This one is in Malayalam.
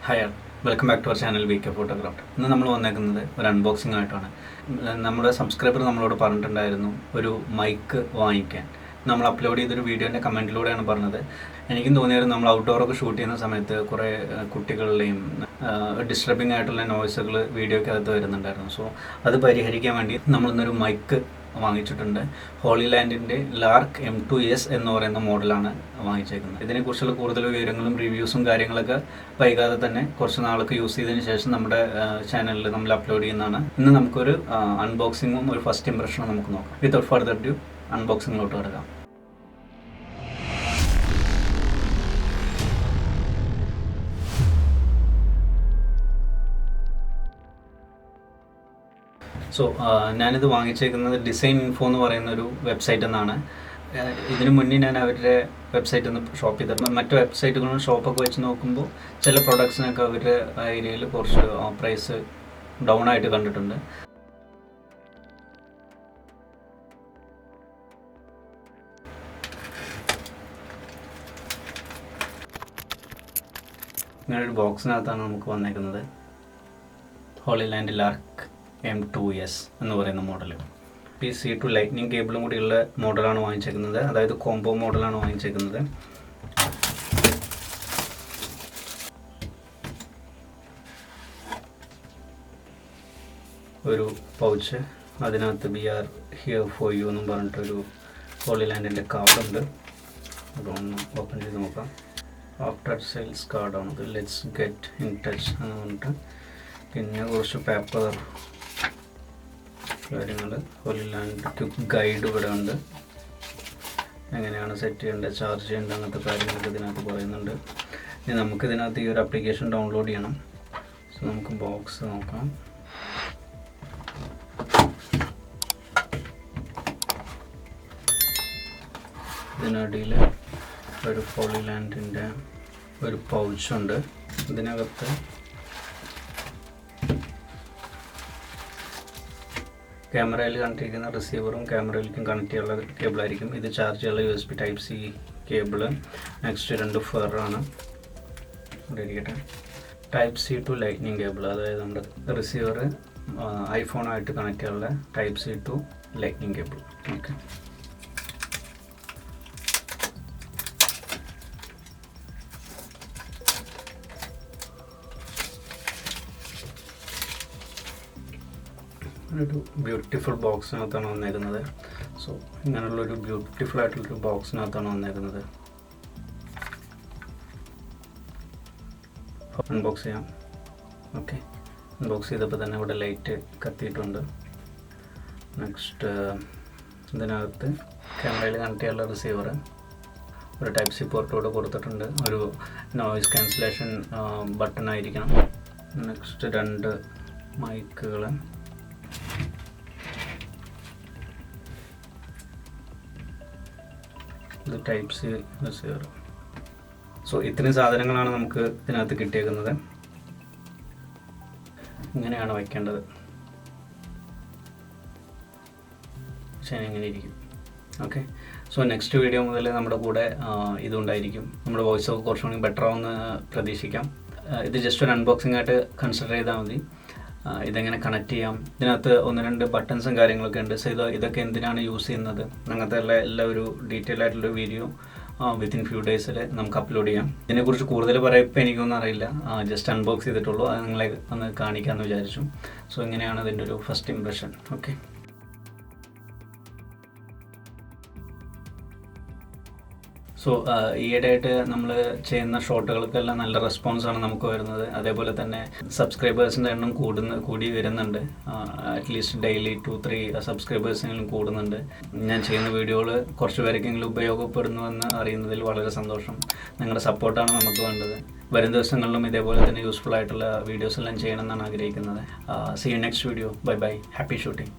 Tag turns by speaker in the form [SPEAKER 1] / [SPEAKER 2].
[SPEAKER 1] Hi, welcome back to our channel VK photographer. ഇന്ന് നമ്മൾ വന്നേക്കുന്നത് ഒരു അൺബോക്സിംഗ് ആയിട്ടാണ്. നമ്മുടെ സബ്സ്ക്രൈബർ നമ്മളോട് പറഞ്ഞിട്ടുണ്ടായിരുന്നു ഒരു മൈക്ക് വാങ്ങിക്കാൻ. നമ്മൾ അപ്ലോഡ് ചെയ്തൊരു വീഡിയോൻ്റെ കമൻറ്റിലൂടെയാണ് പറഞ്ഞത്. എനിക്കും തോന്നിയായിരുന്നു നമ്മൾ ഔട്ട്ഡോറൊക്കെ ഷൂട്ട് ചെയ്യുന്ന സമയത്ത് കുറേ കുട്ടികളുടെയും ഡിസ്റ്റർബിംഗ് ആയിട്ടുള്ള നോയ്സുകൾ വീഡിയോയ്ക്കകത്ത് വരുന്നുണ്ടായിരുന്നു. സോ അത് പരിഹരിക്കാൻ വേണ്ടി നമ്മളിന്നൊരു മൈക്ക് വാങ്ങിച്ചിട്ടുണ്ട്. ഹോളി ലാൻഡിൻ്റെ ലാർക്ക് M2S എന്ന് പറയുന്ന മോഡലാണ് വാങ്ങിച്ചേക്കുന്നത്. ഇതിനെക്കുറിച്ചുള്ള കൂടുതൽ വിവരങ്ങളും റിവ്യൂസും കാര്യങ്ങളൊക്കെ വൈകാതെ തന്നെ കുറച്ച് നാൾക്ക് യൂസ് ചെയ്തതിന് ശേഷം നമ്മുടെ ചാനലിൽ നമ്മൾ അപ്ലോഡ് ചെയ്യുന്നതാണ്. ഇന്ന് നമുക്കൊരു അൺബോക്സിങ്ങും ഒരു ഫസ്റ്റ് ഇംപ്രഷനും നമുക്ക് നോക്കാം. വിത്തൗട്ട് ഫർദർ ഡ്യൂ അൺബോക്സിങ്ങിലോട്ട് കിടക്കാം. സോ ഞാനിത് വാങ്ങിച്ചേക്കുന്നത് ഡിസൈൻ ഇൻഫോ എന്ന് പറയുന്ന ഒരു വെബ്സൈറ്റിൽ നിന്നാണ്. ഇതിനു മുന്നേ ഞാൻ അവരുടെ വെബ്സൈറ്റിൽ നിന്ന് ഷോപ്പ് ചെയ്തിട്ടുണ്ട്. മറ്റു വെബ്സൈറ്റുകളും ഷോപ്പൊക്കെ വെച്ച് നോക്കുമ്പോൾ ചില പ്രൊഡക്ട്സിനൊക്കെ അവരുടെ ഏരിയയിൽ കുറച്ച് പ്രൈസ് ഡൗൺ ആയിട്ട് കണ്ടിട്ടുണ്ട്. ഇങ്ങനൊരു ബോക്സിനകത്താണ് നമുക്ക് വന്നേക്കുന്നത്. ഹോളി ലാൻഡ് ലാർക്ക് M2S എന്ന് പറയുന്ന മോഡൽ. C2 ലൈറ്റ്നിങ് കേബിളും കൂടിയുള്ള മോഡലാണ് വാങ്ങിച്ചേക്കുന്നത്. അതായത് കോംബോ മോഡലാണ് വാങ്ങിച്ചേക്കുന്നത്. ഒരു പൗച്ച്, അതിനകത്ത് We are here for you എന്നും പറഞ്ഞിട്ടൊരു ഹോളി ലാൻഡിൻ്റെ കാർഡുണ്ട്. അതൊന്ന് ഓപ്പൺ ചെയ്ത് നോക്കാം. ആഫ്റ്റർ സെയിൽസ് കാർഡാണത്. ലെറ്റ്സ് ഗെറ്റ് ഇൻ ടച്ച് എന്ന് പറഞ്ഞിട്ട് പിന്നെ കുറച്ച് പേപ്പർ കാര്യങ്ങൾ, ഹോളി ലാൻഡ് ഗൈഡ് ഇവിടെ ഉണ്ട്. എങ്ങനെയാണ് സെറ്റ് ചെയ്യേണ്ടത്, ചാർജ് ചെയ്യേണ്ടത്, അങ്ങനത്തെ കാര്യങ്ങളൊക്കെ ഇതിനകത്ത് പറയുന്നുണ്ട്. ഇനി നമുക്കിതിനകത്ത് ഈ ഒരു ആപ്ലിക്കേഷൻ ഡൗൺലോഡ് ചെയ്യണം. സോ നമുക്ക് ബോക്സ് നോക്കാം. ഇതിനടിയിൽ ഒരു ഹോളി ലാൻഡിൻ്റെ ഒരു പൗച്ചുണ്ട്. ഇതിനകത്ത് ക്യാമറയിൽ കണക്ട് ചെയ്യുന്ന റിസീവറും ക്യാമറയിലേക്കും കണക്ട് ചെയ്യാനുള്ള കേബിളായിരിക്കും. ഇത് ചാർജ് ചെയ്യാനുള്ള USB Type-C കേബിള്. നെക്സ്റ്റ് 2 ഫെറാണ് ഇവിടെ ഇരിക്കട്ടെ. Type-C to ലൈറ്റ്നിങ് കേബിൾ, അതായത് നമ്മുടെ റിസീവർ ഐഫോണായിട്ട് കണക്ട് ചെയ്യാനുള്ള Type-C to lightning cable. Okay, ഒരു ബ്യൂട്ടിഫുൾ ബോക്സിനകത്താണ് വന്നേക്കുന്നത്. സോ ഇങ്ങനെയുള്ളൊരു ബ്യൂട്ടിഫുൾ ആയിട്ടുള്ളൊരു ബോക്സിനകത്താണ് വന്നേക്കുന്നത്. അൺബോക്സ് ചെയ്യാം. ഓക്കെ, അൺബോക്സ് ചെയ്തപ്പോൾ തന്നെ ഇവിടെ ലൈറ്റ് കത്തിയിട്ടുണ്ട്. നെക്സ്റ്റ് ഇതിനകത്ത് ക്യാമറയിൽ കണക്ട് ചെയ്യാനുള്ള റിസീവർ, ഒരു Type-C പോർട്ട് ഇവിടെ കൊടുത്തിട്ടുണ്ട്. ഒരു നോയിസ് ക്യാൻസലേഷൻ ബട്ടൺ ആയിരിക്കണം. നെക്സ്റ്റ് 2 മൈക്കുകൾ, ഇത് Type-C റിസീവർ. സോ ഇത്രയും സാധനങ്ങളാണ് നമുക്ക് ഇതിനകത്ത് കിട്ടിയേക്കുന്നത്. ഇങ്ങനെയാണ് വയ്ക്കേണ്ടത്. ശരി, ഇങ്ങനെ ഇരിക്കും. ഓക്കെ, സോ നെക്സ്റ്റ് വീഡിയോ മുതൽ നമ്മുടെ കൂടെ ഇതുണ്ടായിരിക്കും. നമ്മുടെ വോയിസ് ഒക്കെ കുറച്ചുകൂടി ബെറ്റർ ആവുമെന്ന് പ്രതീക്ഷിക്കാം. ഇത് ജസ്റ്റ് ഒരു അൺബോക്സിംഗ് ആയിട്ട് കൺസിഡർ ചെയ്താൽ മതി. ഇതെങ്ങനെ കണക്ട് ചെയ്യാം, ഇതിനകത്ത് 1-2 ബട്ടൺസും കാര്യങ്ങളൊക്കെ ഉണ്ട്. സോ ഇതൊക്കെ എന്തിനാണ് യൂസ് ചെയ്യുന്നത്, അങ്ങനത്തെ എല്ലാ ഒരു ഡീറ്റെയിൽ ആയിട്ടുള്ള വീഡിയോ വിത്തിൻ ഫ്യൂ ഡേയ്സിൽ നമുക്ക് അപ്ലോഡ് ചെയ്യാം. ഇതിനെക്കുറിച്ച് കൂടുതൽ പറയുമ്പോൾ എനിക്കൊന്നും അറിയില്ല. ജസ്റ്റ് അൺബോക്സ് ചെയ്തിട്ടുള്ളൂ. അത് നിങ്ങളെ ഒന്ന് കാണിക്കാമെന്ന് വിചാരിച്ചു. സോ ഇങ്ങനെയാണ് ഇതിൻ്റെ ഒരു ഫസ്റ്റ് ഇംപ്രഷൻ. ഓക്കെ, സോ ഈയിടെയായിട്ട് നമ്മൾ ചെയ്യുന്ന ഷോട്ടുകൾക്കെല്ലാം നല്ല റെസ്പോൺസാണ് നമുക്ക് വരുന്നത്. അതേപോലെ തന്നെ സബ്സ്ക്രൈബേഴ്സിൻ്റെ എണ്ണം കൂടി വരുന്നുണ്ട്. അറ്റ്ലീസ്റ്റ് ഡെയിലി 2-3 സബ്സ്ക്രൈബേഴ്സെങ്കിലും കൂടുന്നുണ്ട്. ഞാൻ ചെയ്യുന്ന വീഡിയോകൾ കുറച്ച് പേർക്കെങ്കിലും ഉപയോഗപ്പെടുന്നുവെന്ന് അറിയുന്നതിൽ വളരെ സന്തോഷം. നിങ്ങളുടെ സപ്പോർട്ടാണ് നമുക്ക് വേണ്ടത്. വരും ദിവസങ്ങളിലും ഇതേപോലെ തന്നെ യൂസ്ഫുൾ ആയിട്ടുള്ള വീഡിയോസ് എല്ലാം ചെയ്യണമെന്നാണ് ആഗ്രഹിക്കുന്നത്. See you next video. Bye bye. Happy shooting.